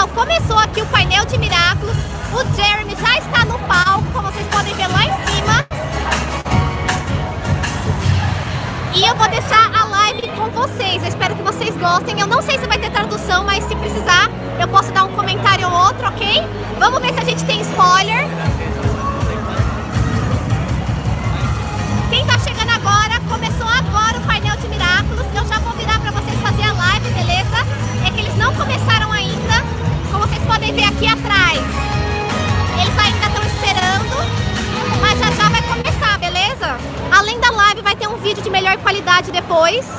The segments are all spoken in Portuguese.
Pessoal, começou aqui o painel de Miraculous. O Jeremy já está no palco, como vocês podem ver lá em cima. E eu vou deixar a live com vocês. Eu espero que vocês gostem. Eu não sei se vai ter tradução, mas se precisar, eu posso dar um comentário ou outro, ok? Vamos ver se a gente tem spoiler. Quem tá chegando agora, começou agora o painel de Miraculous. Eu já vou virar pra vocês fazer a live, beleza? É que eles não começaram ainda, como vocês podem ver aqui atrás. Eles ainda estão esperando, mas já já vai começar, beleza? Além da live, vai ter um vídeo de melhor qualidade depois.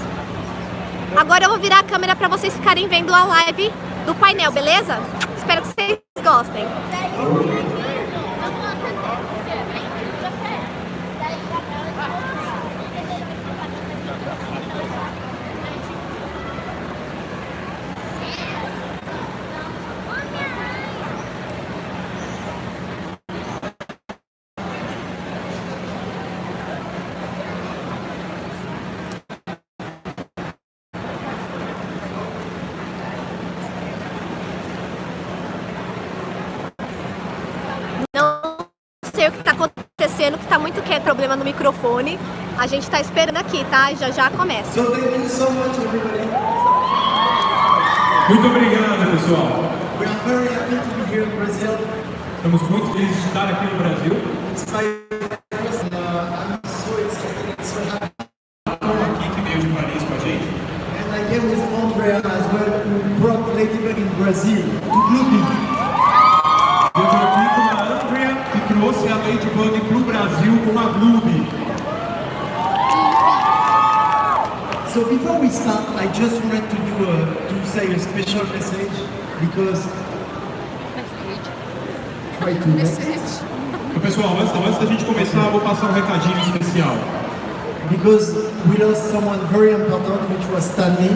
Agora eu vou virar a câmera pra vocês ficarem vendo a live do painel, beleza? Espero que vocês gostem. O que está acontecendo, que está muito quieto, problema no microfone. A gente está esperando aqui, tá? Já já começa. Muito obrigado, pessoal. We are very happy to be here in Brazil. Estamos muito felizes de estar aqui no Brasil. It's my first, I'm so excited and so happy. Aqui que veio de Paris com a gente. And I came with Andrea as well, who brought Ladybug in Brazil to Gloob. Eu estou aqui com a Andrea, que trouxe a Ladybug para o Brasil com a Gloob. So before we start, I just wanted to say a special message because try to message. Pessoal, antes da gente começar, eu vou passar um recadinho especial. Because we lost someone very important, which was Stanley.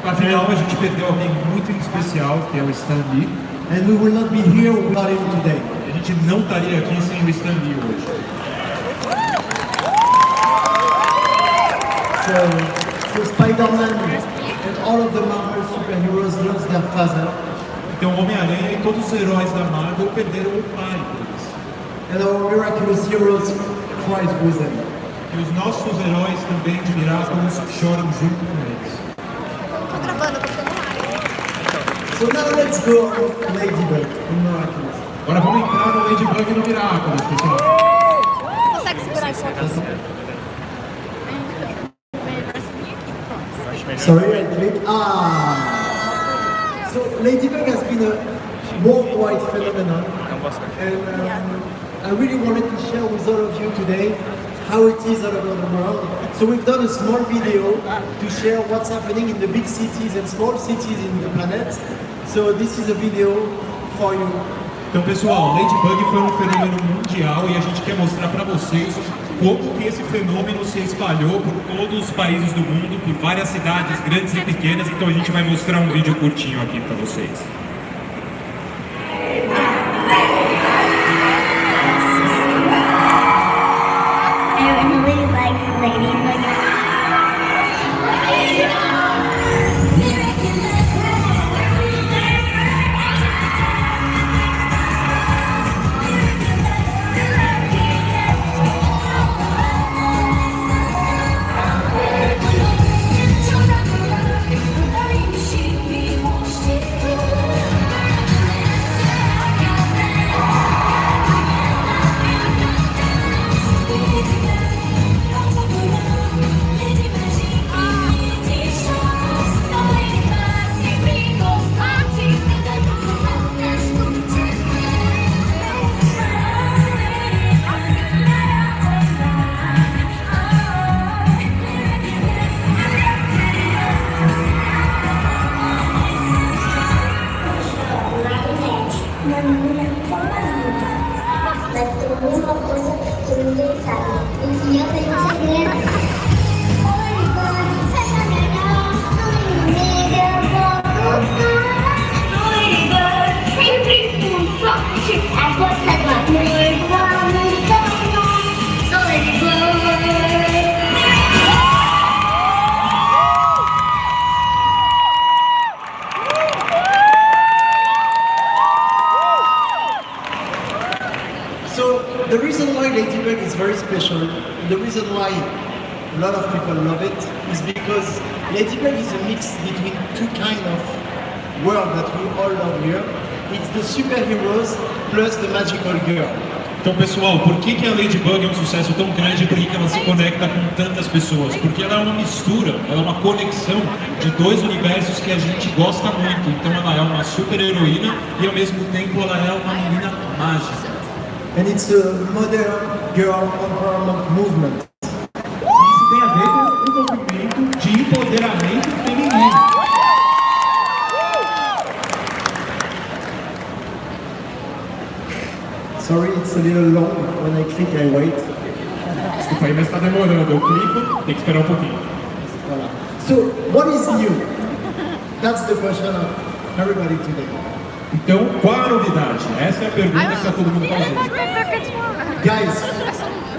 Afinal, a gente perdeu alguém muito especial, que é o Stan Lee. And we will not be here without him today. A gente não estaria aqui sem o Stan Lee hoje. So Spider-Man and all of the Marvel superheroes lost their father. Então, Homem-Aranha e todos os heróis da Marvel perderam o pai deles. And our Miraculous heroes cries with them. E os nossos heróis também de Miraculous choram junto com eles. Tô gravando, tô ficando live. So now let's go on Ladybug in Miraculous. Agora vamos entrar no Ladybug e no Miraculous, pessoal. Consegue segurar isso aqui? Sorry, I clicked. So Ladybug has been a worldwide phenomenon, and I really wanted to share with all of you today how it is all over the world. So we've done a small video to share what's happening in the big cities and small cities in the planet. So this is a video for you. Então, pessoal, Ladybug foi um fenômeno mundial e a gente quer mostrar para vocês como que esse fenômeno se espalhou por todos os países do mundo, por várias cidades grandes e pequenas. Então a gente vai mostrar um vídeo curtinho aqui para vocês. I really like Ladybug. Ladybug is very special. And the reason why a lot of people love it is because Ladybug is a mix between two kinds of world that we all love here. It's the superheroes plus the magical girl. Então, pessoal, por que a Ladybug é um sucesso tão grande e por que ela se conecta com tantas pessoas? Porque ela é uma mistura, ela é uma conexão de dois universos que a gente gosta muito. Então ela é uma super heroína e ao mesmo tempo ela é uma menina mágica. And it's a modern girl empowerment movement. Isso tem a ver com o movimento de empoderamento feminino. Sorry, it's a little long. When I click, I wait. Desculpa aí, mas está demorando. Eu clico, tem que esperar um pouquinho. Voilà. So, what is new? That's the question of everybody today. Então, qual a novidade? Essa é a pergunta que está todo mundo fazendo. Guys,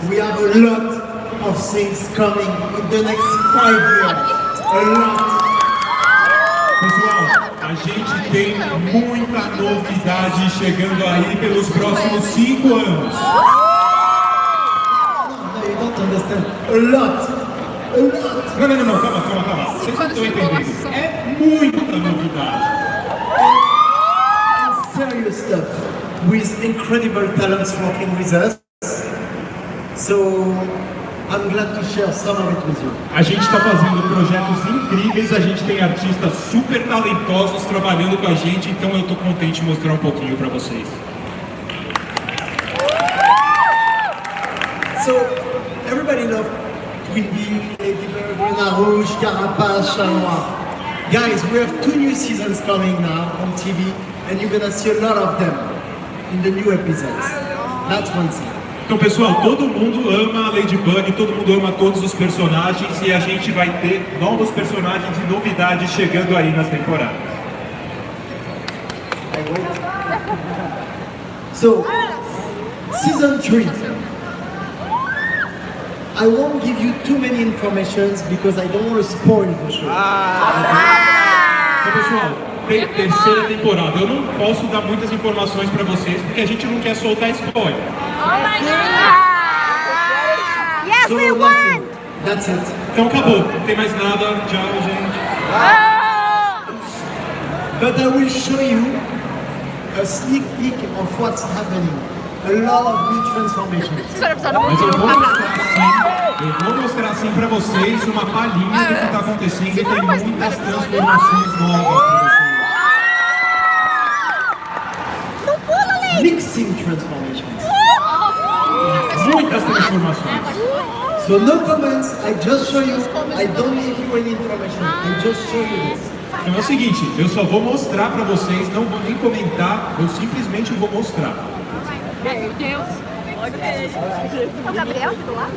we have a lot of things coming in the next 5 years. A lot. Pessoal, a gente tem muita novidade chegando aí pelos próximos 5 anos. No, you don't understand. A lot. A lot. Não, calma. Vocês não estão entendendo. É muita novidade. Serious stuff with incredible talents working with us. So I'm glad to share some of it with you. A gente está fazendo projetos incríveis, a gente tem artistas super talentosos trabalhando com a gente, então eu estou contente de mostrar um pouquinho para vocês. So everybody loves Twin Bee, Ladybug, Renard Rouge, Carapace, Chat Noir. Guys, we have 2 new seasons coming now on TV, and you're gonna see a lot of them in the new episodes. That's one thing. Então, pessoal, todo mundo ama a Ladybug, todo mundo ama todos os personagens e a gente vai ter novos personagens e novidades chegando aí nas temporadas. So, season 3. I won't give you too many informations because I don't want to spoil the show. Então, pessoal, tem terceira temporada. Eu não posso dar muitas informações para vocês porque a gente não quer soltar spoiler. Yes, So we that's won! it. That's it. Então acabou, não tem mais nada. Tchau, gente. But I will show you a sneak peek of what's happening. A lot of new transformations. Mas eu vou mostrar assim para vocês uma palhinha do que está acontecendo e tem muitas transformações novas para vocês. Mixing transformations. Muitas transformações. So no comments, I just show you. I don't give you any information. I just show you this. Então é o seguinte, eu só vou mostrar para vocês, não vou nem comentar, eu simplesmente vou mostrar. Meu Deus. É o Gabriel aqui do lado?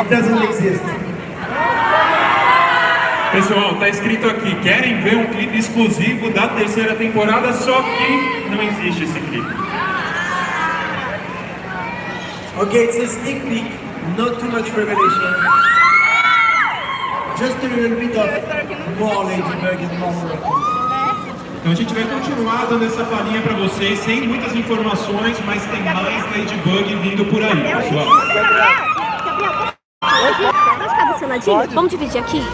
Doesn't exist. Pessoal, tá escrito aqui, querem ver um clipe exclusivo da terceira temporada, só que não existe esse clipe. Okay, it's a sneak peek, not too much revelation. Just a little bit of more Ladybug and more Miraculous. Então a gente vai continuar dando essa palhinha pra vocês, sem muitas informações, mas tem mais Ladybug vindo por aí, pessoal. Vamos ficar desse ladinho? Vamos dividir aqui? I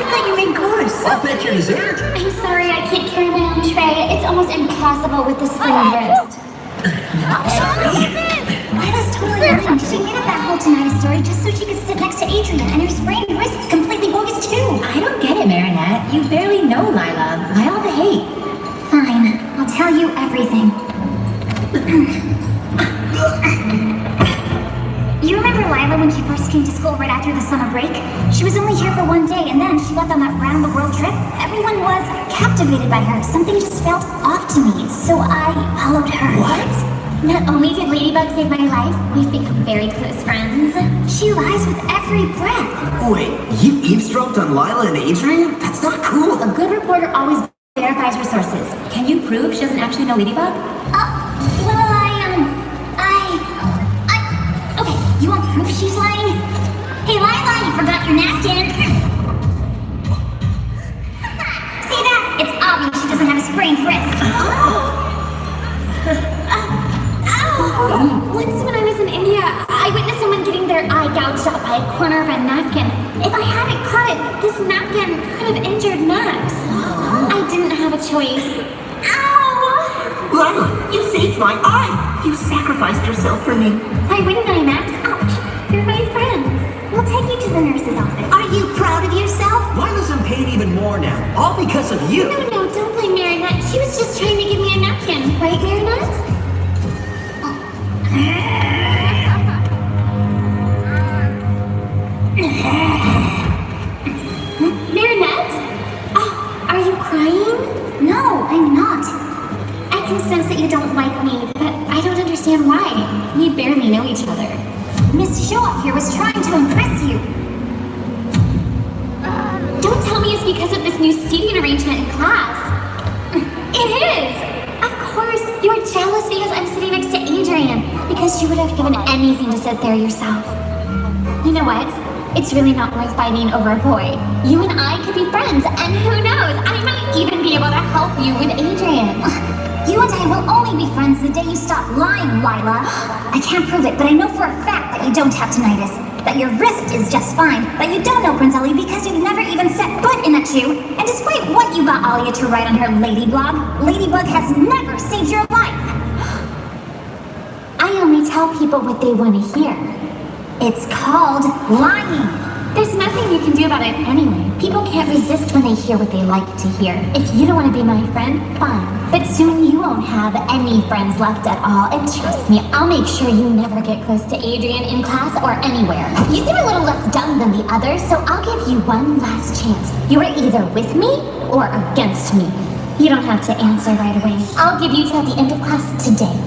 thought you made course. I'll bet your dessert. I'm sorry, I can't carry my own tray. It's almost impossible with the slim wrist. Ida's totally lying. She made up that whole Tinnitus story just so she could sit next to Adrian, and her sprained wrist is completely bogus too. I don't get it, Marinette. You barely know Lila. Why all the hate? Fine, I'll tell you everything. everything. You remember Lila when she first came to school right after the summer break? She was only here for one day, and then she left on that round-the-world trip. Everyone was captivated by her. Something just felt off to me, so I followed her. What? Not only did Ladybug save my life, we've become very close friends. She lies with every breath. Wait, you eavesdropped on Lila and Adrian? That's not cool. A good reporter always verifies her sources. Can you prove she doesn't actually know Ladybug? Okay, you want proof she's lying? Hey, Lila, you forgot your napkin. See that? It's obvious she doesn't have a sprained wrist. Once when I was in India, I witnessed someone getting their eye gouged out by a corner of a napkin. If I hadn't caught it, this napkin could have injured Max. I didn't have a choice. Ow! Lila, you saved my eye. You sacrificed yourself for me. Why wouldn't I, Max? Ouch! You're my friend. We'll take you to the nurse's office. Are you proud of yourself? Lila's in pain even more now, all because of you. No, don't blame Marinette. She was just trying to give me a napkin. Right, Marinette? Marinette? Oh, are you crying? No, I'm not. I can sense that you don't like me, but I don't understand why. We barely know each other. Miss Show-Up here was trying to impress you. Don't tell me it's because of this new seating arrangement in class. It is! Of course, you are jealous because I'm sitting next to Adrian, because you would have given anything to sit there yourself. You know what? It's really not worth fighting over a boy. You and I could be friends, and who knows, I might even be able to help you with Adrian. You and I will only be friends the day you stop lying, Lila. I can't prove it, but I know for a fact that you don't have tinnitus, that your wrist is just fine, that you don't know Prince Ali because you've never even set foot in a shoe, and despite what you got Alia to write on her lady blog, Ladybug has never saved your life. I only tell people what they want to hear. It's called lying. There's nothing you can do about it anyway. People can't resist when they hear what they like to hear. If you don't want to be my friend, fine. But soon you won't have any friends left at all. And trust me, I'll make sure you never get close to Adrian in class or anywhere. You seem a little less dumb than the others, so I'll give you one last chance. You are either with me or against me. You don't have to answer right away. I'll give you till the end of class today.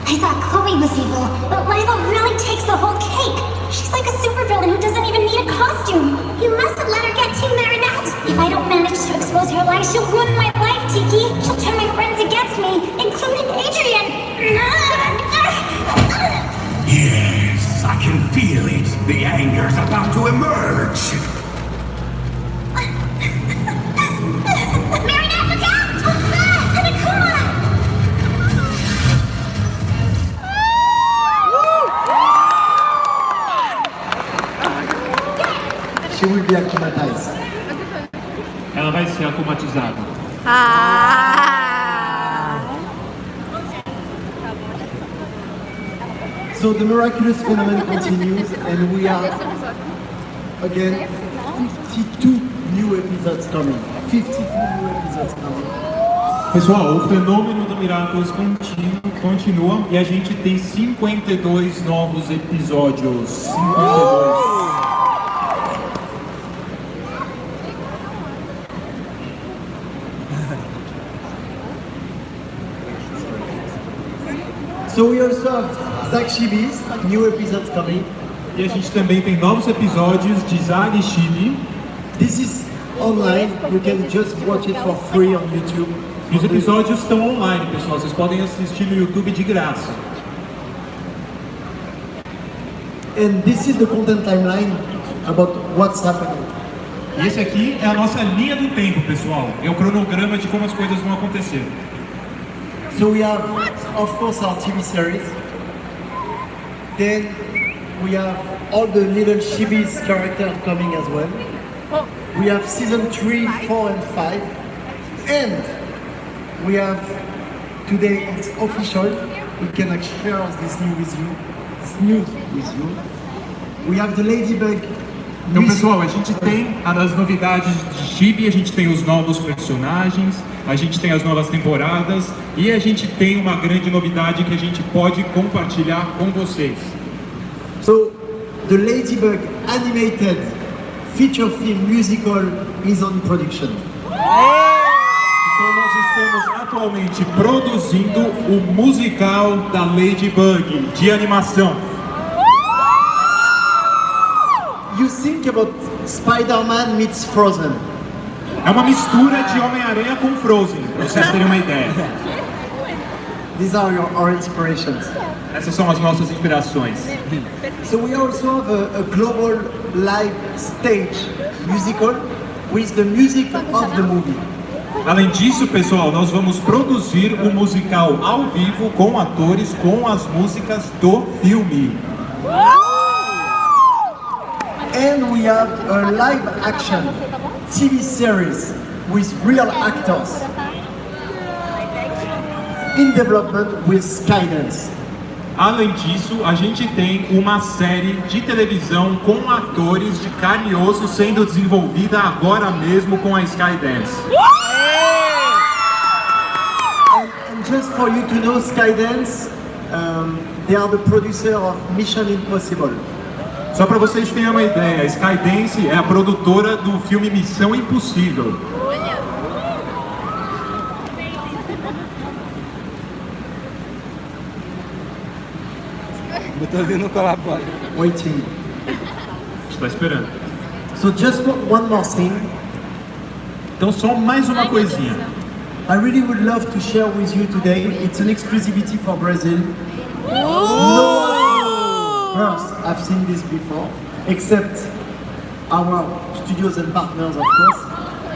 I thought Chloe was evil, but Lila really takes the whole cake. She's like a supervillain who doesn't even need a costume. You mustn't let her get to Marinette. If I don't manage to expose her lies, she'll ruin my life, Tiki. She'll turn my friends against me, including Adrian. Yes, I can feel it. The anger's about to emerge. Marinette, look out! Come on! She will be acclimatized. Ela vai ser automatizada. So the miraculous phenomenon continues, and we are again 52 new episodes coming. 52 new episodes coming. Pessoal, o fenômeno do Miraculous continua e a gente tem 52 novos episódios. 52. So we also have Zach Chibi's new episodes coming. E a gente também tem novos episódios de Zag e Chibi. This is online. You can just watch it for free on YouTube. E os episódios estão online, pessoal. Vocês podem assistir no YouTube de graça. And this is the content timeline about what's happening. E esse aqui é a nossa linha do tempo, pessoal. É o cronograma de como as coisas vão acontecer. So we have, of course, our TV series. Then we have all the little Chibi's characters coming as well. We have season 3, 4, and 5. And we have, today it's official, we can actually share this news with you. We have the Ladybug Então, pessoal, a gente tem as novidades de Chibi, a gente tem os novos personagens, a gente tem as novas temporadas e a gente tem uma grande novidade que a gente pode compartilhar com vocês. So, the Ladybug animated feature film musical is on production. Então nós estamos atualmente produzindo o musical da Ladybug de animação. You think about Spider-Man meets Frozen. É uma mistura de Homem-Aranha com Frozen, para vocês terem uma ideia. These are our inspirations. Essas são as nossas inspirações. So we also have a global live stage musical with the music of the movie. Além disso, pessoal, nós vamos produzir um musical ao vivo com atores com as músicas do filme. And we have a live action TV series with real actors in development with Skydance. Além disso, a gente tem uma série de televisão com atores de carne e osso sendo desenvolvida agora mesmo com a Skydance. And just for you to know, Skydance, they are the producer of Mission Impossible. Só para vocês terem uma ideia, a Skydance é a produtora do filme Missão Impossível. Eu tô vindo colabora. Waiting. Está esperando. So just one more thing. Então só mais uma coisinha. I really would love to share with you today. It's an exclusivity for Brazil. No first, I've seen this before, except our studios and partners, of course.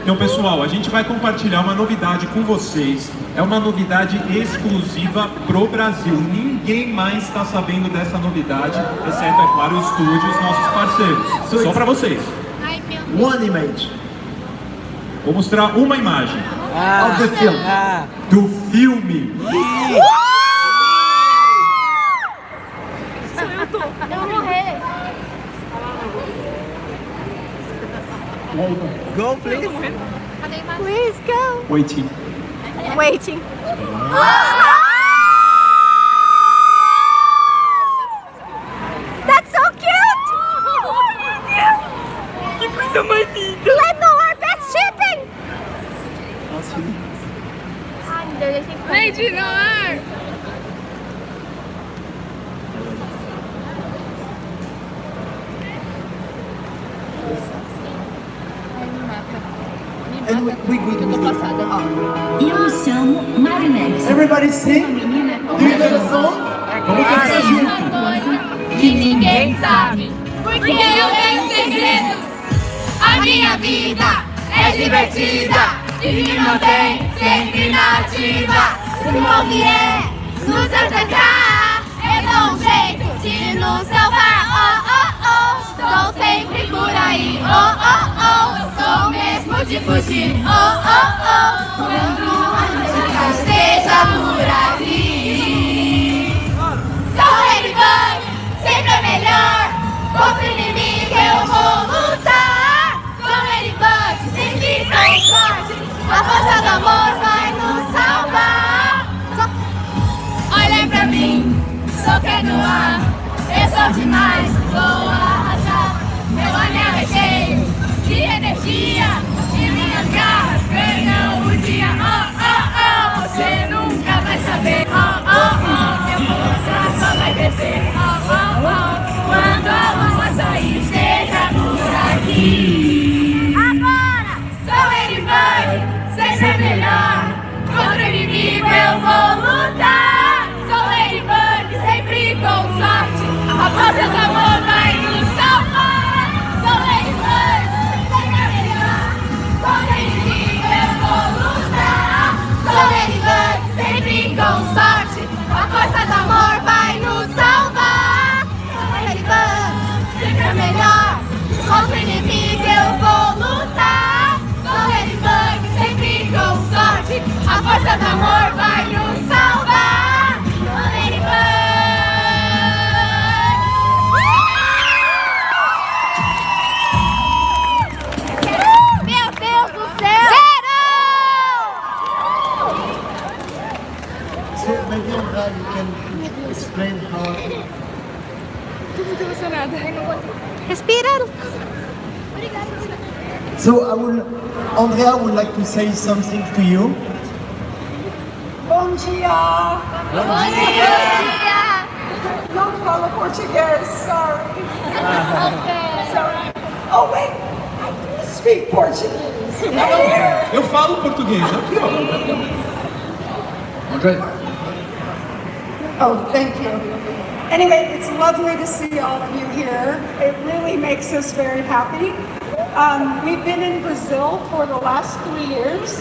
Então, pessoal, a gente vai compartilhar uma novidade com vocês. É uma novidade exclusiva pro Brasil. Ninguém mais está sabendo dessa novidade, exceto, é claro, o estúdio e os nossos parceiros. Só para vocês. One image Vou mostrar uma imagem of the film. do filme. Eu vou morrer. Go, please. Please go. Waiting. Waiting. That's so cute! Que coisa mais linda. Let know our best shipping! Ai, meu Deus, tem que Lady Noir! And we Eu chamo Marinette. Everybody sing. Do you know the song? Vamos cantar junto. que ninguém sabe, porque eu tenho segredos. A minha vida é divertida e me mantém sempre na ativa. Se não vier nos atacar, eu dou um jeito de nos salvar. Oh, oh, oh, estou sempre por aí. Oh, oh, oh, eu sou mesmo de fugir. Oh, oh, oh, quando a música esteja por aqui. Sou Ladybug, sempre é melhor. Contra o inimigo eu vou lutar. Sou Ladybug, sempre com sorte. A força do amor vai nos salvar. Olhem pra mim, sou que no ar. Eu sou demais, vou arrasar. Meu anel é cheio de energia e minhas garras ganham o dia. Oh, oh, oh, você nunca vai saber. Oh, oh, oh, minha força só vai crescer. Oh, oh, oh, quando a lua sair, esteja por aqui. Agora, sou Ladybug, sempre é melhor. Contra o inimigo eu vou lutar. Sou Ladybug, sempre com sorte. A força do amor vai nos salvar. Sou Ladybug, sempre é melhor. Contra o inimigo eu vou lutar. Sou Ladybug, sempre com sorte. A força do amor vai nos salvar. Sou Ladybug, sempre é melhor. Contra o inimigo eu vou lutar. Sou Ladybug, sempre com sorte. A força do amor vai nos salvar. Sou Ladybug. Tô muito emocionada. Respira. So Andrea would like to say something to you. Bom dia. Bom dia. Não falo português, sorry. Sorry. Oh wait, I do speak Portuguese. Right here. Eu falo português, aqui ó. André. Oh, thank you. Anyway, it's lovely to see all of you here. It really makes us very happy. We've been in Brazil for the last 3 years.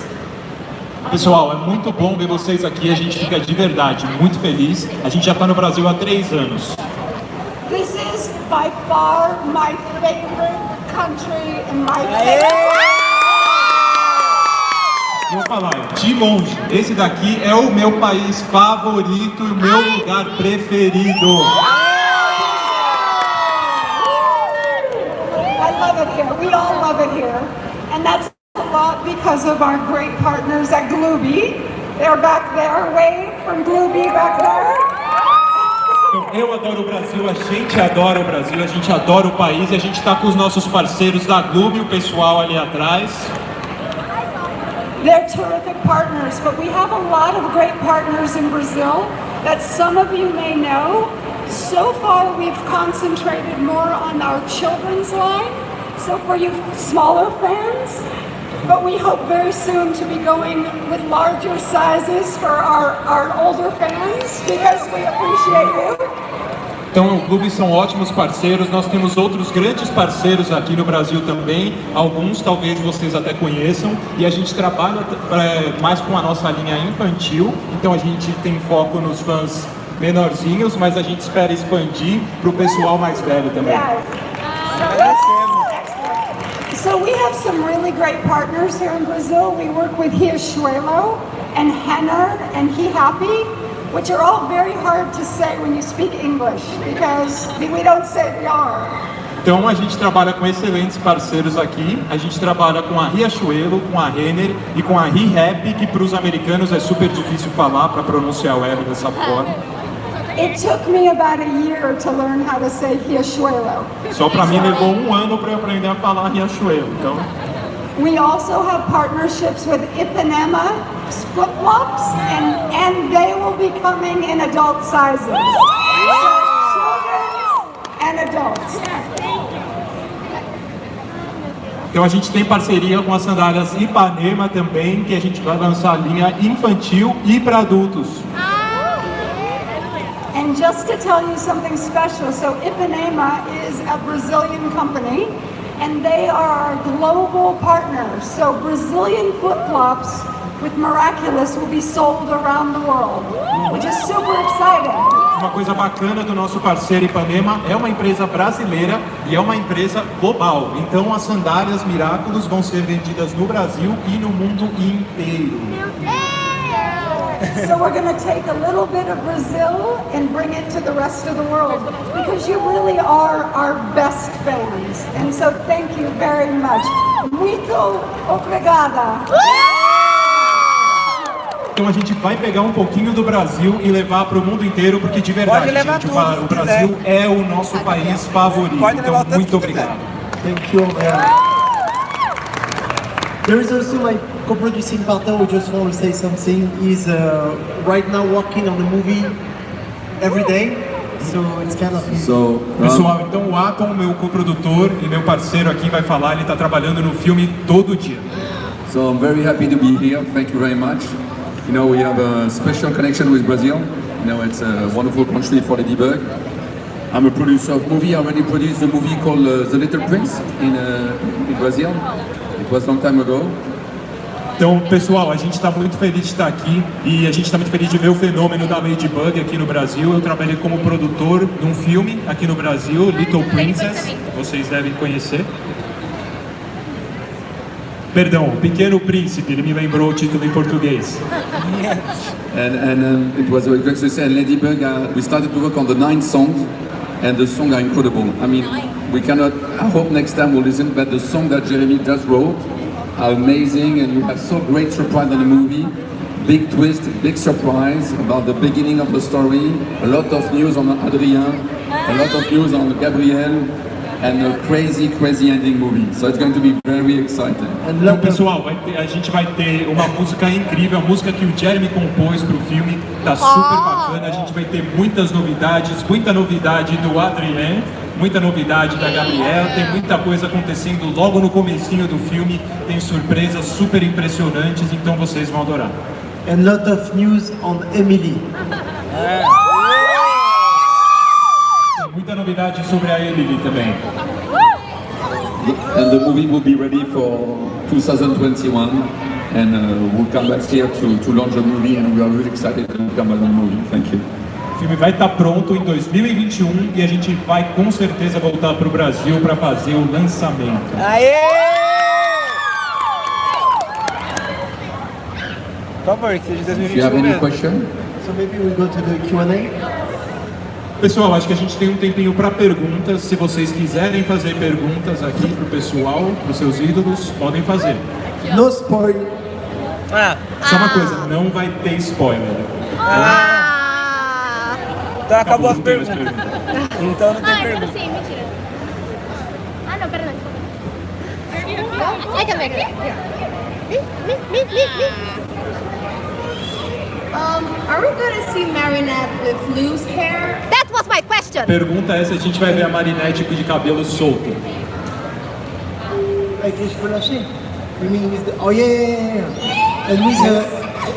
Pessoal, é muito bom ver vocês aqui, a gente fica de verdade muito feliz. A gente já está no Brasil há 3 anos. This is by far my favorite country and my favorite. Vou falar, de longe, esse daqui é o meu país favorito e o meu lugar preferido. I love it here. We all love it here. And that's a lot because of our great partners at Gloob. They're back there. Wave from Gloob back there. Então, eu adoro o Brasil, a gente adora o Brasil, a gente adora o país e a gente está com os nossos parceiros da Gloob, o pessoal ali atrás. They're terrific partners, but we have a lot of great partners in Brazil that some of you may know. So far, we've concentrated more on our children's line, so for you smaller fans, but we hope very soon to be going with larger sizes for our older fans, because we appreciate you. Então, o Gloob são ótimos parceiros, nós temos outros grandes parceiros aqui no Brasil também, alguns talvez vocês até conheçam, e a gente trabalha mais com a nossa linha infantil, então a gente tem foco nos fãs menorzinhos, mas a gente espera expandir para o pessoal mais velho também. Yes. So we have some really great partners here in Brazil. We work with Riachuelo and Renner and He Happy, which are all very hard to say when you speak English, because we don't say we are. Então a gente trabalha com excelentes parceiros aqui, a gente trabalha com a Riachuelo, com a Renner e com a He Happy, que para os americanos é super difícil falar, para pronunciar o R dessa forma. It took me about a year to learn how to say Riachuelo. Só para mim levou 1 ano para eu aprender a falar Riachuelo, então... We also have partnerships with Ipanema flip-flops, and they will be coming in adult sizes. So children's and adults. Então a gente tem parceria com as sandálias Ipanema também, que a gente vai lançar a linha infantil e para adultos. And just to tell you something special, so Ipanema is a Brazilian company, and they are our global partners. So Brazilian flip-flops with Miraculous will be sold around the world, which is super exciting. Uma coisa bacana do nosso parceiro Ipanema, é uma empresa brasileira e é uma empresa global. Então as sandálias Miraculous vão ser vendidas no Brasil e no mundo inteiro. So we're going to take a little bit of Brazil and bring it to the rest of the world, because you really are our best fans. And so thank you very much. Muito obrigada. Então a gente vai pegar um pouquinho do Brasil e levar para o mundo inteiro, porque de verdade, gente, o Brasil é o nosso país favorito. Então muito obrigado. Thank you, man. There is also my co-producing partner who just want to say something. He's right now working on the movie every day, so it's kind of... Pessoal, então o Atom, meu coprodutor e meu parceiro aqui, vai falar. Ele está trabalhando no filme todo dia. So I'm very happy to be here. Thank you very much. You know, we have a special connection with Brazil. You know, it's a wonderful country for Ladybug. I'm a producer of movie. I already produced a movie called The Little Prince in Brazil. It was a long time ago. Então, pessoal, a gente está muito feliz de estar aqui e a gente está muito feliz de ver o fenômeno da Ladybug aqui no Brasil. Eu trabalhei como produtor de um filme aqui no Brasil, Little Princess, vocês devem conhecer. Perdão, Pequeno Príncipe, ele me lembrou o título em português. And it was a great success. And Ladybug, we started to work on the 9th song, and the songs are incredible. I mean, we cannot, I hope next time we'll listen, but the song that Jeremy just wrote are amazing, and you have so great surprise in the movie. Big twist, big surprise about the beginning of the story. A lot of news on Adrien. a lot of news on Gabriel and a crazy ending movie. So it's going to be very exciting. Então, pessoal, a gente vai ter uma música incrível, a música que o Jeremy compôs para o filme, tá super bacana. A gente vai ter muitas novidades, muita novidade do Adrien, muita novidade da Gabriela, tem muita coisa acontecendo logo no comecinho do filme, tem surpresas super impressionantes, então vocês vão adorar. And lot of news on Emily. Muita novidade sobre a Emily também. And the movie will be ready for 2021, and we'll come back here to launch the movie, and we are really excited to come back on the movie. Thank you. O filme vai estar pronto em 2021 e a gente vai com certeza voltar para o Brasil para fazer o lançamento. Aê! Por favor, que seja 2021. Do you have any question? So maybe we go to the Q&A. Pessoal, acho que a gente tem um tempinho para perguntas. Se vocês quiserem fazer perguntas aqui pro pessoal, pros seus ídolos, podem fazer. No spoil. Só uma coisa, não vai ter spoiler. Então acabou as não tem mais perguntas. Então não tem pergunta. Sim, mentira. Não, pera, não. I can make it. Are we gonna see Marinette with loose hair? That was my question. Pergunta é se a gente vai ver a Marinette de cabelo solto. Avec les cheveux lâchés. You mean with the... Oh yeah. And with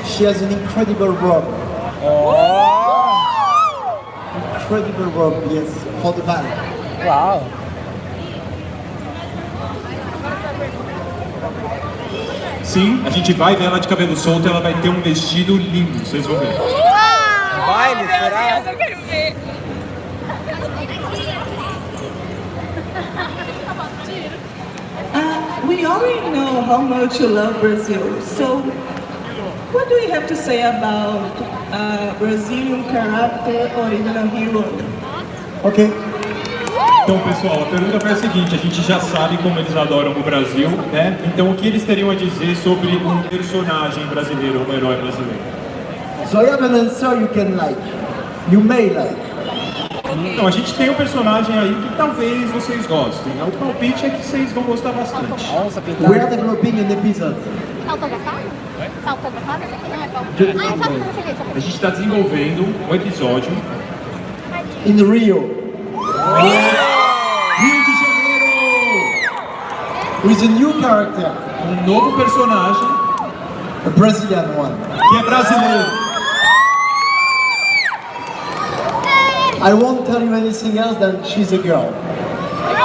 she has an incredible robe. Incredible robe, yes, for the ball. Uau. Sim, a gente vai ver ela de cabelo solto e ela vai ter um vestido lindo, vocês vão ver. Baile, será? Eu quero ver. We already know how much you love Brazil. So, what do you have to say about Brazilian character or even a hero? Ok. Então, pessoal, a pergunta foi a seguinte: a gente já sabe como eles adoram o Brasil, né? Então, o que eles teriam a dizer sobre um personagem brasileiro, um herói brasileiro? So I have an answer you can like. You may like. Então, a gente tem um personagem aí que talvez vocês gostem. O palpite é que vocês vão gostar bastante. Nossa, We pintada. are developing an episode. Tá autografado? Tá autografado? A gente está desenvolvendo um episódio In Rio. Rio de Janeiro, With a new character. um novo personagem A Brazilian one. que é brasileiro. I won't tell you anything else than she's a girl.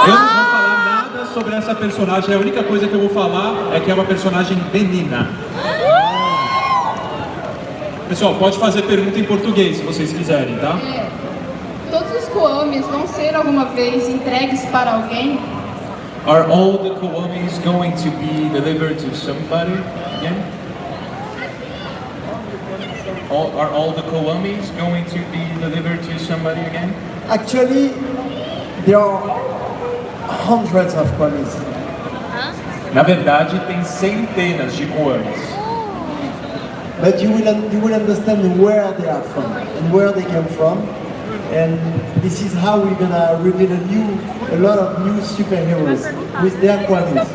Eu não vou falar nada sobre essa personagem, a única coisa que eu vou falar é que é uma personagem menina. Pessoal, pode fazer pergunta em português se vocês quiserem, tá? Todos os coames vão ser alguma vez entregues para alguém? Are all the Koamis going to be delivered to somebody again? Are all the Koamis going to be delivered to somebody again? Actually, there are hundreds of Kwamis. Na verdade, tem centenas de Koamis. But you will understand where they are from and where they came from. And this is how we're gonna reveal a lot of new superheroes with their Kwamis.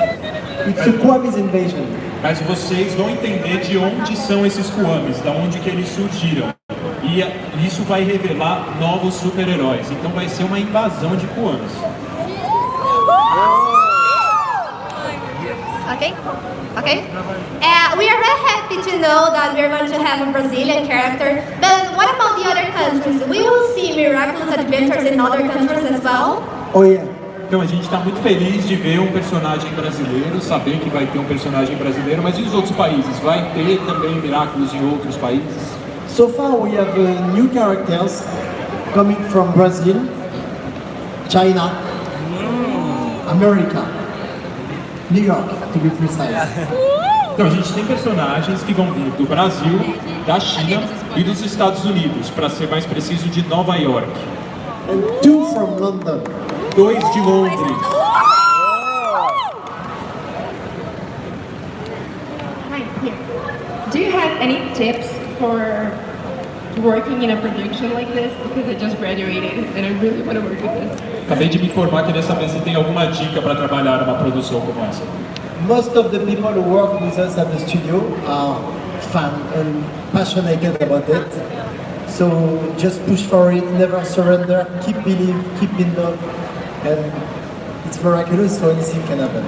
It's a Kwamis invasion. Mas vocês vão entender de onde são esses Kwamis, da onde que eles surgiram. E isso vai revelar novos super-heróis. Então vai ser uma invasão de Kwamis. Okay? Okay? We are very happy to know that we are going to have a Brazilian character. But what about the other countries? We will see Miraculous adventures in other countries as well? Oh yeah. Então a gente está muito feliz de ver um personagem brasileiro, saber que vai ter um personagem brasileiro, mas e os outros países? Vai ter também Miraculous em outros países? So far we have new characters coming from Brazil, China, America, New York, to be precise. Então a gente tem personagens que vão vir do Brasil, da China e dos Estados Unidos, para ser mais preciso, de Nova York. And 2 from London. 2 de Londres. Do you have any tips for working in a production like this because I just graduated and I really want to work with this. Acabei de me formar, queria saber se tem alguma dica para trabalhar numa produção como essa. Most of the people who work with us at the studio are fan and passionate about it. So just push for it, never surrender, keep believe, keep in love, and it's miraculous, so anything can happen.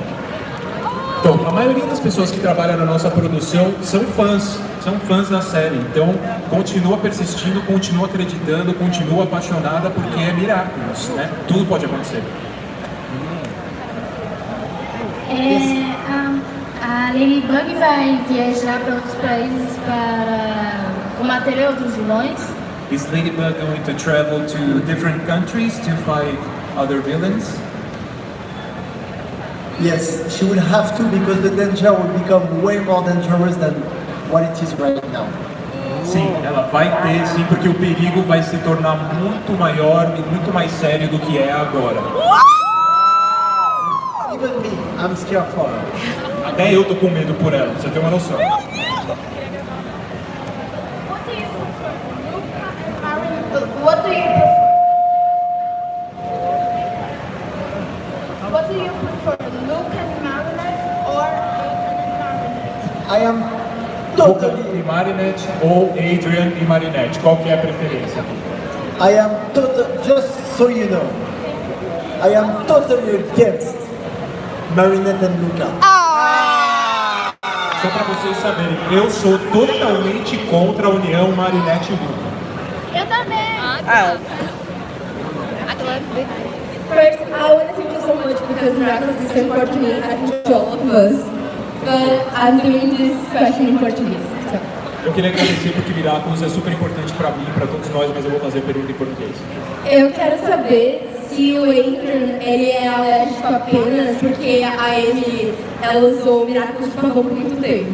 Então, a maioria das pessoas que trabalham na nossa produção são fãs da série. Então, continua persistindo, continua acreditando, continua apaixonada, porque é Miraculous, né? Tudo pode acontecer. A Ladybug vai viajar para outros países para combater outros vilões? Is Ladybug going to travel to different countries to fight other villains? Yes, she will have to because the danger will become way more dangerous than what it is right now. Sim, ela vai ter, sim, porque o perigo vai se tornar muito maior e muito mais sério do que é agora. Even me, I'm scared for her. Até eu tô com medo por ela, você tem uma noção. What do you prefer, Luke and Marinette or Adrian and Marinette? I am Luca e Marinette ou Adrian e Marinette? Qual que é a preferência? I am just so you know, I am totally against Marinette and Luca. Só pra vocês saberem, eu sou totalmente contra a união Marinette e Luca. Eu também. First, I want to thank you so much because Miraculous is so important to me, I think to all of us. But I'm doing this question in Portuguese. So. Eu queria agradecer porque Miraculous é super importante pra mim, pra todos nós, mas eu vou fazer a pergunta em português. Eu quero saber se o Adrian, ele é alérgico apenas porque a Amy, ela usou o Miraculous de pavão por muito tempo.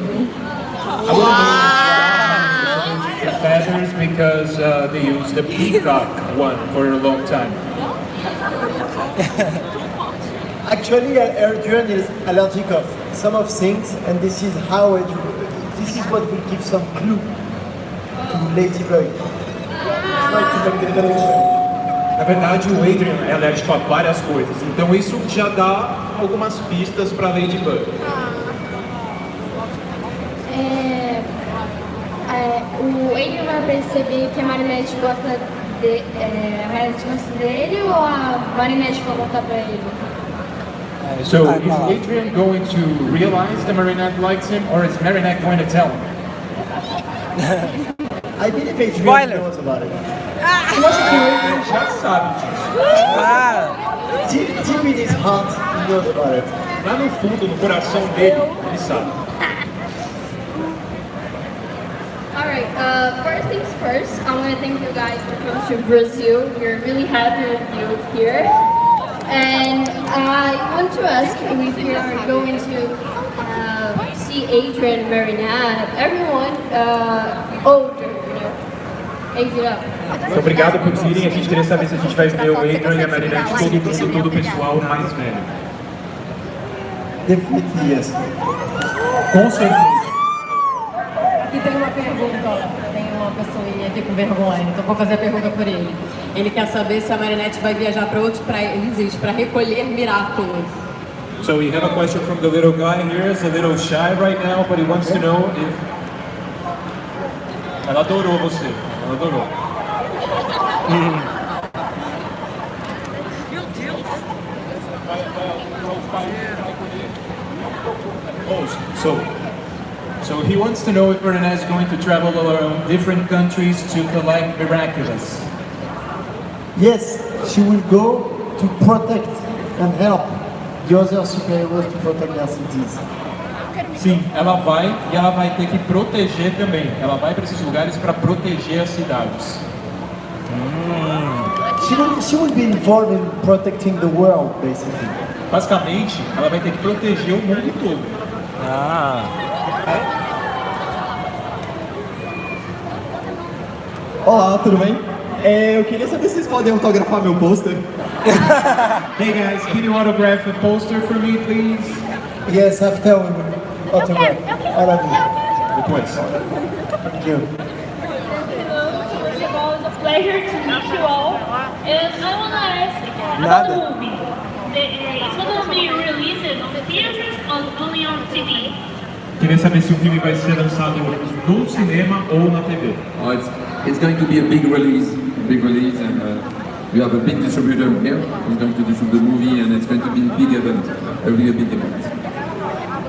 The feathers because they use the peacock one for a long time. Actually, Adrian is allergic of some of things, and this is how this is what will give some clue to Ladybug. Try to make the connection. Na verdade, o Adrian é alérgico a várias coisas, então isso já dá algumas pistas para Ladybug. O Adrian vai perceber que a Marinette gosta dele ou a Marinette vai contar pra ele? So, is Adrian going to realize that Marinette likes him, or is Marinette going to tell him? I believe Adrian knows about it. Eu acho que o Adrian já sabe disso. Deep in his heart, he knows about it. Lá no fundo, no coração dele, ele sabe. Alright, first things first, I want to thank you guys for coming to Brazil. We're really happy with you here. And I want to ask if you are going to see Adrian and Marinette, everyone older, Adrian. Muito obrigado por virem. A gente queria saber se a gente vai ver o Adrian e a Marinette, todo o pessoal mais velho. Definitely yes. Com certeza. Aqui tem uma pergunta, tem uma pessoinha aqui com vergonha, então vou fazer a pergunta por ele. Ele quer saber se a Marinette vai viajar para outros países para recolher Miraculous. So we have a question from the little guy here. He's a little shy right now, but he wants to know if... Ela adorou você, ela adorou. So he wants to know if Marinette is going to travel around different countries to collect Miraculous. Yes, she will go to protect and help the other superheroes to protect their cities. Sim, ela vai e ela vai ter que proteger também. Ela vai para esses lugares para proteger as cidades. She will be involved in protecting the world, basically. Basicamente, ela vai ter que proteger o mundo todo. Olá, tudo bem? Eu queria saber se vocês podem autografar meu pôster. Hey guys, can you autograph a poster for me, please? Yes, after we will autograph. All of you. Depois. Thank you. pleasure to meet you all. And I want to ask about the movie. It's going to be released on the theaters or only on TV? Queria saber se o filme vai ser lançado no cinema ou na TV. Oh, it's going to be a big release, and we have a big distributor here who's going to distribute the movie, and it's going to be a big event, a really big event.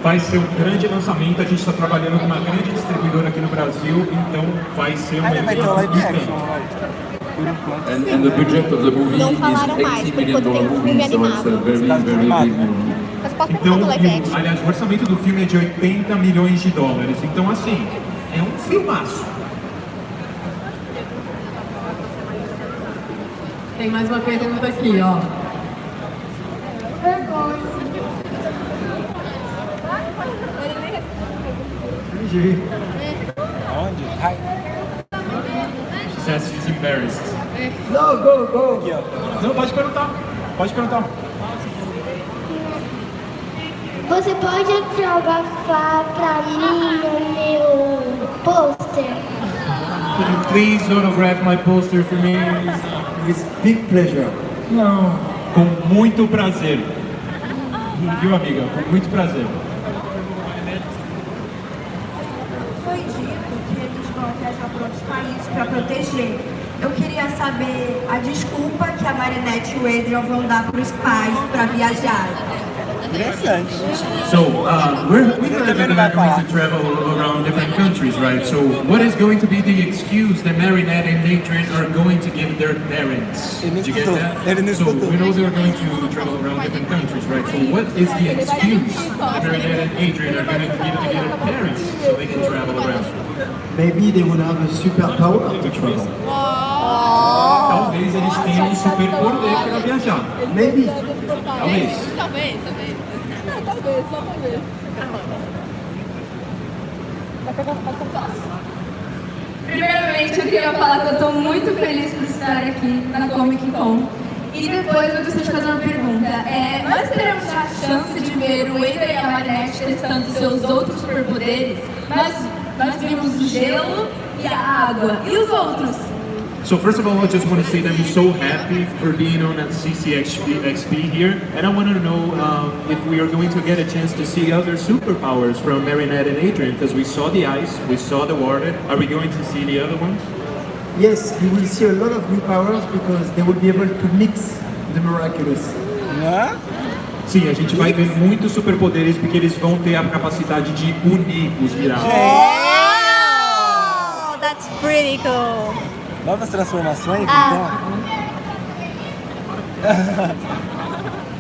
Vai ser um grande lançamento, a gente está trabalhando com uma grande distribuidora aqui no Brasil, então vai ser um evento gigante. And the budget of the movie is $80 million movie, so it's a very, very big movie. Então, aliás, o orçamento do filme é de 80 milhões de dólares, então assim, é um filmaço. Tem mais uma pergunta aqui, ó. Onde? She says she's embarrassed. No, go. Não, pode perguntar. Você pode autografar pra mim o meu pôster? Could you please autograph my poster for me? With big pleasure. Não. Com muito prazer. Viu, amiga? Com muito prazer. Foi dito que eles vão viajar para outros países para proteger. Eu queria saber a desculpa que a Marinette e o Adrian vão dar para os pais para viajar. Interessante. So, we're going to travel around different countries, right? So, what is going to be the excuse that Marinette and Adrian are going to give their parents? Did you get that? So, we know they're going to travel around different countries, right? So, what is the excuse that Marinette and Adrian are going to give to their parents so they can travel around? Maybe they will have a superpower to travel. Talvez eles tenham um superpoder para viajar. Maybe. Talvez. Primeiramente, eu queria falar que eu estou muito feliz por estar aqui na Comic Con. E depois eu gostaria de fazer uma pergunta. Nós teremos a chance de ver o Ada e a Marinette testando seus outros superpoderes? Nós vimos o gelo e a água. E os outros? So first of all, I just want to say that I'm so happy for being on at CCXP here, and I want to know if we are going to get a chance to see other superpowers from Marinette and Adrian, because we saw the ice, we saw the water. Are we going to see the other ones? Yes, you will see a lot of new powers because they will be able to mix the Miraculous. Sim, a gente vai ver muitos superpoderes porque eles vão ter a capacidade de unir os Miraculous. Oh, that's pretty cool. Novas transformações, então?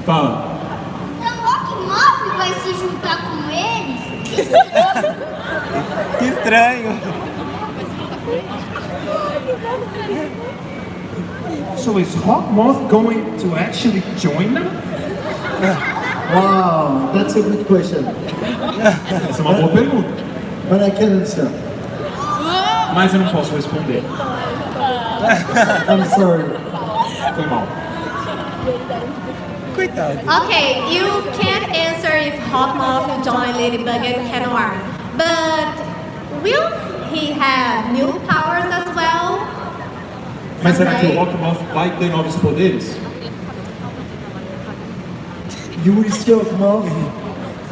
Fala. Então o Rockmoff vai se juntar com eles? Que estranho. So is Hawkmoth going to actually join them? Wow, that's a good question. Essa é uma boa pergunta. But I can answer. Mas eu não posso responder. I'm sorry. Foi mal. Coitado. Okay, you can't answer if Hawkmoth will join Ladybug and Canoir, but will he have new powers as well? Mas será que o Hawkmoth vai ter novos poderes? You will see Hawkmoth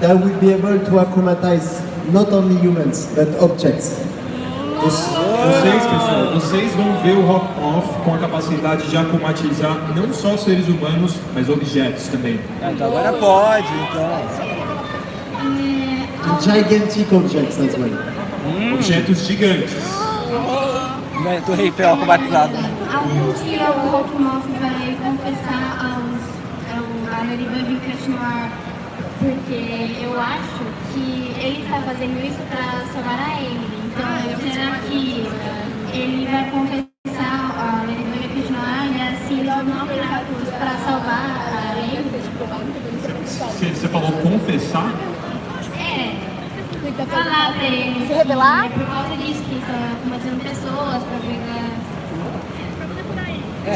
that will be able to acromatize not only humans, but objects. Vocês, pessoal, vocês vão ver o Hawkmoth com a capacidade de acromatizar não só seres humanos, mas objetos também. Então agora pode, então. Gigantic objects as well. Objetos gigantes. Do rei fel acromatizado. Algum dia o Hawkmoth vai confessar a Ladybug e o Canoir, porque eu acho que ele está fazendo isso para salvar a Emily. Então, será que ele vai confessar a Ladybug e o Canoir e assim dar novos Miraculous para salvar a Emily? Você falou confessar? Falar pra ele. Se revelar? É por causa disso que está combatendo pessoas para pegar.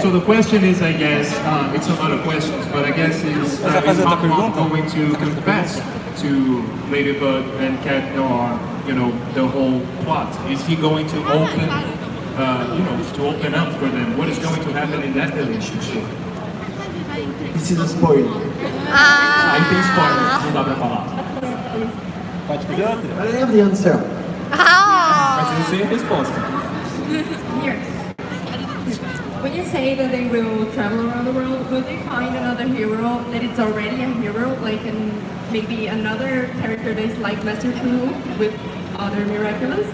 So the question is, I guess, it's a lot of questions, but I guess is Hawkmoth going to confess to Ladybug and Cat Noir, you know, the whole plot? Is he going to open to open up for them. What is going to happen in that relationship? This is a spoiler. Aí tem spoiler, não dá pra falar. Pode fazer outra? I have the answer. Mas eu sei a resposta. Here. When you say that they will travel around the world, will they find another hero that is already a hero, like maybe another character that is like Master Fu with other Miraculous?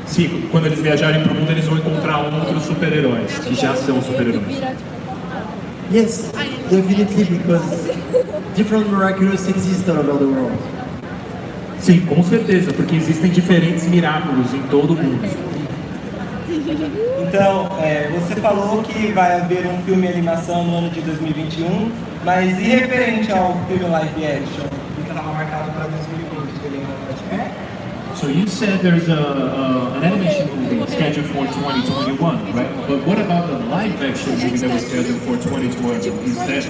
Sim, quando eles viajarem pro mundo, eles vão encontrar outros super-heróis, que já são super-heróis. Yes, definitely, because different Miraculous exist all over the world. Sim, com certeza, porque existem diferentes Miraculous em todo o mundo. Então, você falou que vai haver um filme de animação no ano de 2021, mas e referente ao filme live action, que estava marcado para 2020, ele ainda vai. So you said there's an animation movie scheduled for 2021, right? But what about the live action movie that was scheduled for 2020? Is that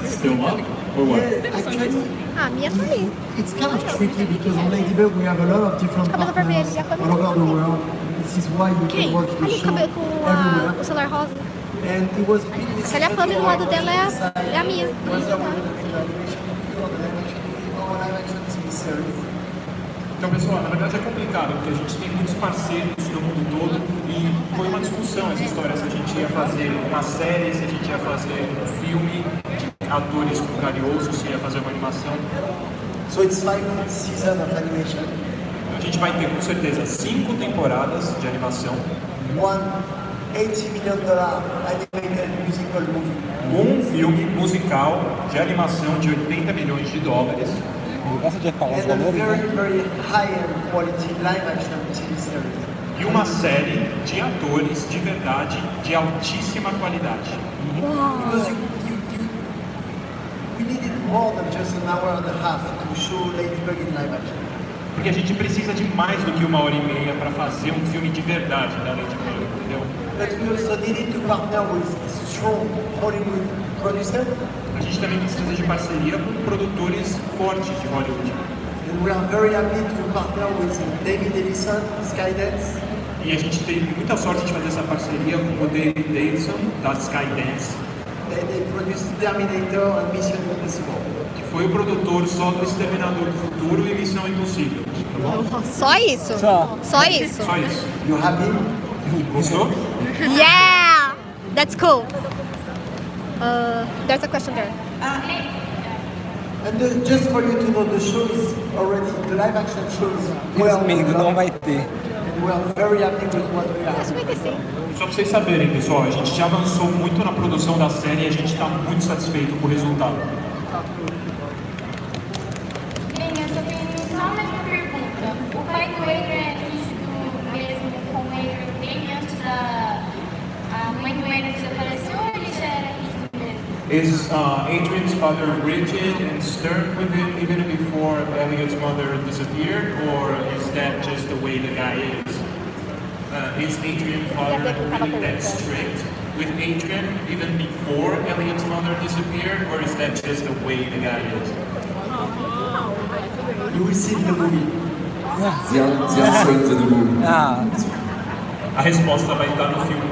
still up, or what? It's kind of tricky because on Ladybug we have a lot of different partners all over the world. This is why you can watch the show everywhere. O celular rosa. And it was Olha a Pamela do lado dela, é a minha. Então, pessoal, na verdade é complicado, porque a gente tem muitos parceiros no mundo todo e foi uma discussão essa história, se a gente ia fazer uma série, se a gente ia fazer um filme de atores com Carioso, se ia fazer uma animação. So it's 5 seasons of animation. A gente vai ter com certeza 5 temporadas de animação. $80 million animated musical movie. Um filme musical de animação de 80 milhões de dólares. Gosta de falar os And a valores, very, né? very high-end quality live-action TV series. E uma série de atores de verdade de altíssima qualidade. Because we needed more than just an hour and a half to show Ladybug in live action. Porque a gente precisa de mais do que 1h30 para fazer um filme de verdade da Ladybug, entendeu? But we also needed to partner with strong Hollywood producers. A gente também precisa de parceria com produtores fortes de Hollywood. And we are very happy to partner with David Ellison, Skydance. E a gente teve muita sorte de fazer essa parceria com o David Ellison, da Skydance. They produced Terminator and Mission Impossible. Que foi o produtor só do Exterminador do Futuro e Missão Impossível. Só isso? Só isso? Só isso. You happy? Gostou? Yeah! That's cool. There's a question there. And just for you to know, the show is already, the live action show is well Resumindo, não vai ter. And we are very happy with what we have. Acho que vai ter sim. Só pra vocês saberem, pessoal, a gente já avançou muito na produção da série e a gente está muito satisfeito com o resultado. Meninas, eu tenho só mais uma pergunta. O pai do Adrian é rígido mesmo com o Adrian bem antes da... A mãe do Adrian desapareceu ou ele já era rígido mesmo? Is Adrian's father rigid and stern with him even before Elliot's mother disappeared, or is that just the way the guy is? Is Adrian's father really that strict with Adrian even before Elliot's mother disappeared, or is that just the way the guy is? You will see in the movie. The answer to the movie. A resposta vai estar no filme.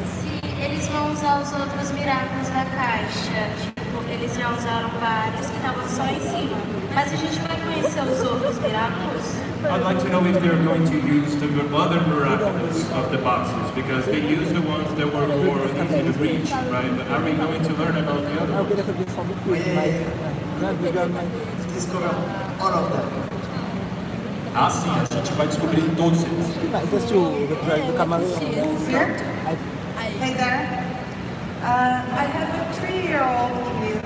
Se eles vão usar os outros Miraculous da caixa, tipo, eles já usaram vários que estavam só em cima. Mas a gente vai conhecer os outros Miraculous? I'd like to know if they're going to use the other Miraculous of the boxes, because they used the ones that were more easy to reach, right? But are we going to learn about the other ones? Discover all of them. Ah, sim, a gente vai descobrir todos eles. Você assistiu o episódio do Camaleão? Hey there. I have a 3-year-old kid,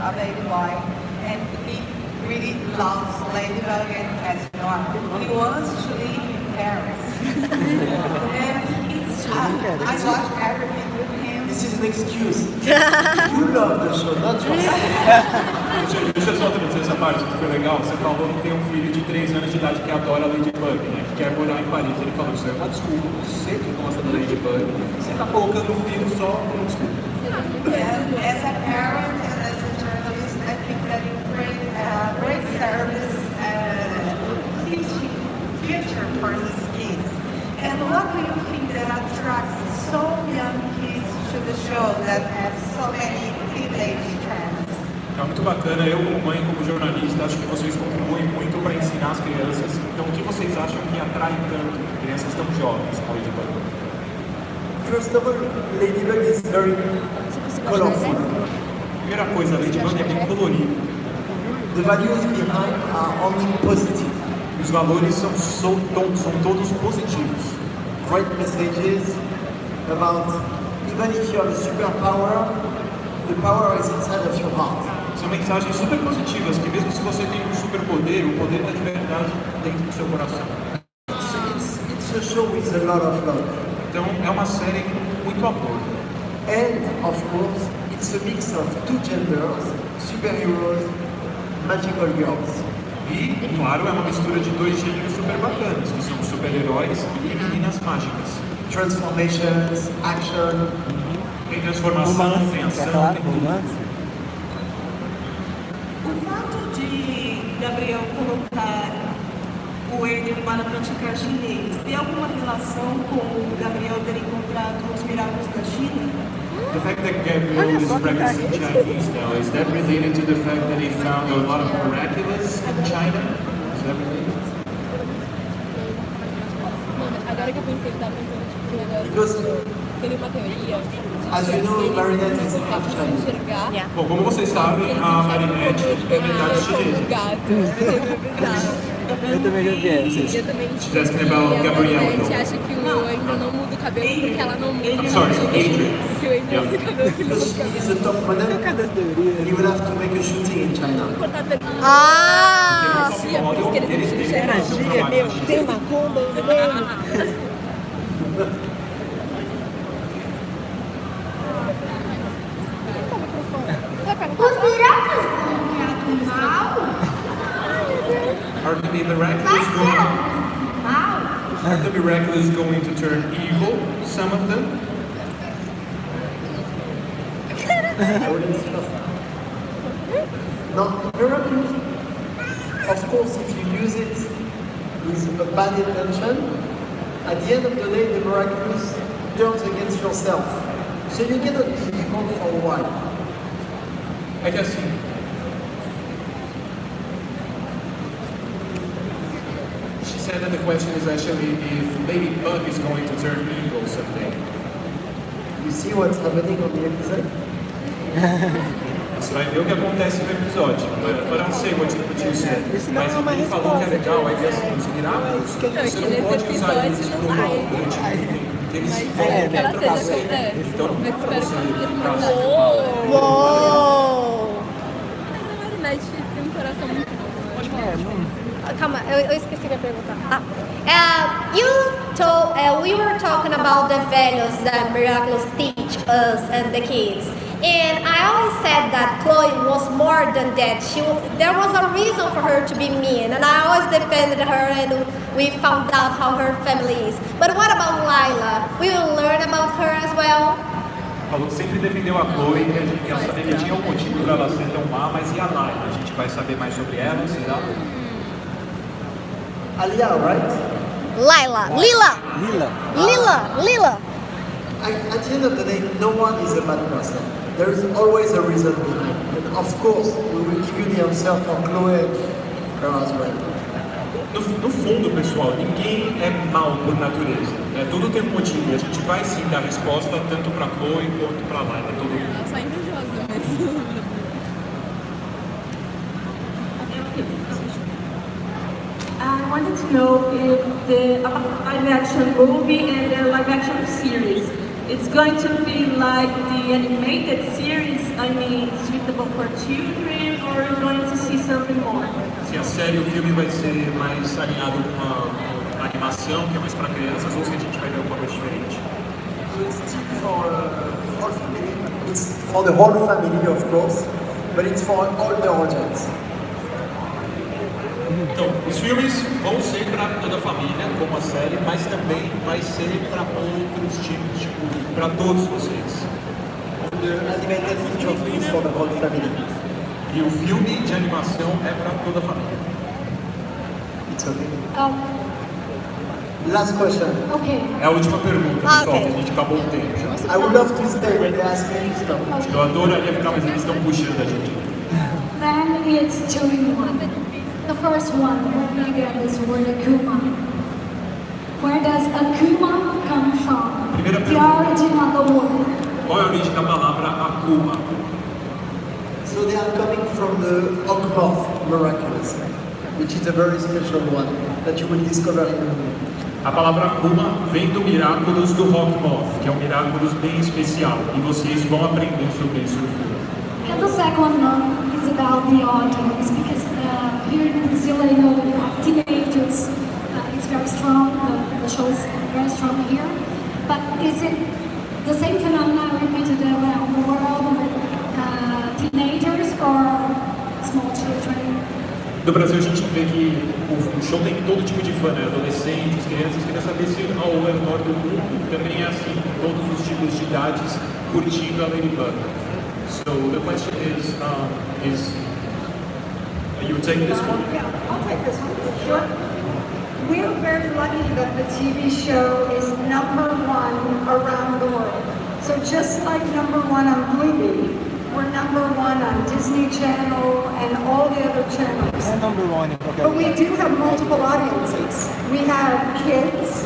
a baby boy, and he really loves Ladybug and Casino. He wants to live in Paris. And I watch everything with him. This is an excuse. You love the show, not just. Deixa eu só traduzir essa parte que foi legal. Você falou que tem um filho de 3 anos de idade que adora Ladybug, né? Que quer morar em Paris. Ele falou, isso é uma desculpa. Você que gosta da Ladybug, você tá colocando o filho só como desculpa. And as a parent and as a journalist, I think that you bring great service future for these kids. And what do you think that attracts so young kids to the show that have so many teenage trends? É muito bacana, eu como mãe, como jornalista, acho que vocês contribuem muito para ensinar as crianças. Então, o que vocês acham que atrai tanto crianças tão jovens ao Ladybug? First of all, Ladybug is very colorful. Primeira coisa, a Ladybug é bem colorida. The values behind are only positive. Os valores são todos positivos. Great messages about even if you have a superpower, the power is inside of your heart. São mensagens super positivas, que mesmo se você tem um superpoder, o poder da liberdade dentro do seu coração. It's a show with a lot of love. Então é uma série com muito amor. And of course, it's a mix of two genders, superheroes, magical girls. E, claro, é uma mistura de dois gêneros super bacanas, que são super-heróis e meninas mágicas. Transformations, action. Tem transformação, tem ação, tem tudo. O fato de Gabriel colocar o Eden para praticar chinês tem alguma relação com o Gabriel ter encontrado os Miraculous da China? The fact that Gabriel is practicing Chinese now, is that related to the fact that he found a lot of Miraculous in China? Is that related? Agora que eu pensei, tá pensando tipo um negócio. Because, Tem uma teoria. as you know, Marinette is half Chinese. Bom, como vocês sabem, a Marinette é metade chinesa. Eu também já vi essa. Eu também She's asking about Gabrielle. A gente acha que o Andrew não muda o cabelo porque ela não muda o cabelo. Sorry, Adrian. Porque o Andrew muda o cabelo que ele muda o cabelo. He's a top model, and he will have to make a shooting in China. Ah! Energia, meu, tem uma comba no meio. Os Miraculous do mal? Are the Miraculous going to turn evil, some of them? No, Miraculous, of course, if you use it with a bad intention, at the end of the day, the Miraculous turns against yourself. So you cannot be evil for a while. É que assim, she said that the question is actually if Ladybug is going to turn evil someday. You see what's happening on the episode? Você vai ver o que acontece no episódio. But I'll say what you said. Mas o que ele falou que é legal é que assim, os Miraculous, você não pode usar eles para o mal durante muito tempo. Eles vão contra você. Então não dá pra você pra Mas a Marinette tem um coração muito bom. Calma, eu esqueci de perguntar. We were talking about the values that Miraculous teach us and the kids. And I always said that Chloe was more than that. There was a reason for her to be mean, and I always defended her, and we found out how her family is. But what about Lila? We will learn about her as well. Falou que sempre defendeu a Chloe, que a gente quer saber que tinha um motivo para ela ser tão má, mas e a Lila? A gente vai saber mais sobre ela, será? Alia, right? Lila. At the end of the day, no one is a bad person. There is always a reason behind. And of course, we will give you the answer for Chloe and her as well. No fundo, pessoal, ninguém é mal por natureza. Tudo tem um motivo e a gente vai sim dar resposta tanto para Chloe quanto para Lila. Todo mundo. Ela só é invejosa mesmo. I wanted to know if the live-action movie and the live-action series is going to be like the animated series, I mean, suitable for children, or are you going to see something more? Se a série, o filme vai ser mais alinhado com uma animação, que é mais para crianças, ou se a gente vai ver alguma coisa diferente? So it's still for the whole family. It's for the whole family, of course, but it's for all the audience. Então, os filmes vão ser para toda a família, como a série, mas também vai ser para outros tipos de público, para todos vocês. The animated feature film is for the whole family. E o filme de animação é para toda a família. It's okay. Last question. Okay. É a última pergunta, pessoal, que a gente acabou o tempo já. I would love to stay, but they ask me to stop. Eu adoraria ficar, mas eles estão puxando a gente. Then it's two in one. The first one, we're gonna get this word Akuma. Where does Akuma come from? Primeira The origin of the word. Qual é a origem da palavra Akuma? So they are coming from the Hawkmoth Miraculous, which is a very special one that you will discover in the movie. A palavra Akuma vem do Miraculous do Hawkmoth, que é um Miraculous bem especial, e vocês vão aprender sobre isso no filme. And the second one is about the audience, because here in Brazil I know that you have teenagers, it's very strong, the show is very strong here, but is it the same phenomenon repeated around the world with teenagers or small children? No Brasil a gente vê que o show tem todo tipo de fã, né? Adolescentes, crianças, queria saber se ao redor do mundo também é assim, com todos os tipos de idades curtindo a Ladybug. So the question is you would take this one? Yeah, I'll take this one. Sure. We are very lucky that the TV show is #1 around the world. So just like #1 on Gloob, we're #1 on Disney Channel and all the other channels. É number one. But we do have multiple audiences. We have kids.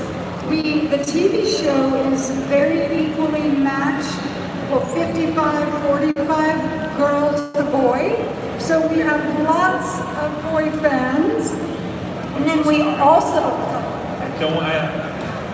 The TV show is very equally matched, well, 55, 45, girl to boy. So we have lots of boy fans. And then we also... Então,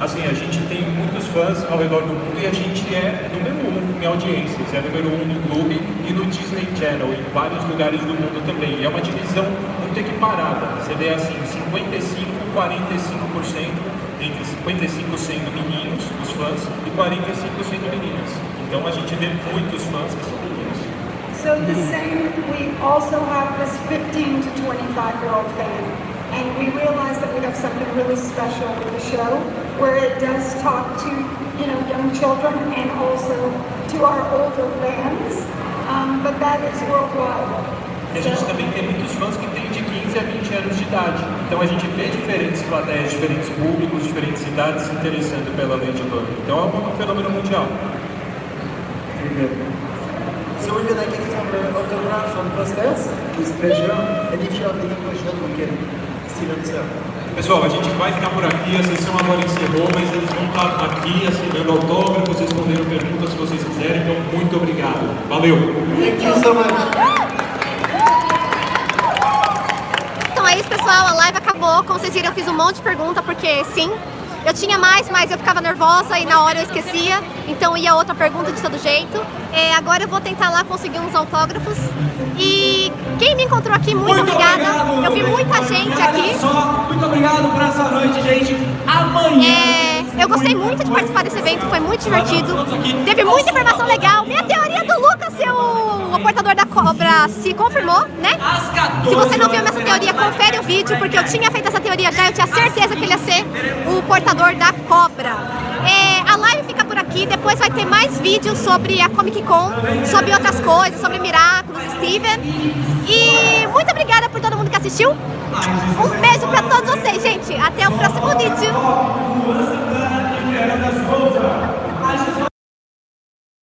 assim, a gente tem muitos fãs ao redor do mundo e a gente é número 1 em audiências, é número 1 no Gloob e no Disney Channel, em vários lugares do mundo também. E é uma divisão muito equiparada. Você vê assim, 55, 45%, entre 55 sendo meninos, os fãs, e 45 sendo meninas. Então a gente vê muitos fãs que são meninos. So the same, we also have this 15 to 25-year-old fan. And we realize that we have something really special with the show, where it does talk to, young children and also to our older fans, but that is worldwide. E a gente também tem muitos fãs que têm de 15 a 20 anos de idade. Então a gente vê diferentes plateias, diferentes públicos, diferentes cidades se interessando pela Ladybug. Então é um fenômeno mundial. So we're gonna give some autographs and posters with pleasure, and if you have any questions, we can still answer. Pessoal, a gente vai ficar por aqui, a sessão agora encerrou, mas eles vão estar aqui assinando autógrafos, respondendo perguntas se vocês quiserem, então muito obrigado. Valeu! Thank you so much! Então é isso, pessoal, a live acabou. Como vocês viram, eu fiz um monte de pergunta, porque sim, eu tinha mais, mas eu ficava nervosa e na hora eu esquecia, então ia outra pergunta de todo jeito. Agora eu vou tentar lá conseguir uns autógrafos. E quem me encontrou aqui, muito obrigada. Eu vi muita gente aqui. Muito obrigado por essa noite, gente. Amanhã. Eu gostei muito de participar desse evento, foi muito divertido. Teve muita informação legal. Minha teoria do Lucas ser o portador da cobra se confirmou, né? Se você não viu essa teoria, confere o vídeo, porque eu tinha feito essa teoria já, eu tinha certeza que ele ia ser o portador da cobra. A live fica por aqui, depois vai ter mais vídeos sobre a Comic Con, sobre outras coisas, sobre Miraculous, Steven. E muito obrigada por todo mundo que assistiu. Um beijo pra todos vocês, gente. Até o próximo vídeo.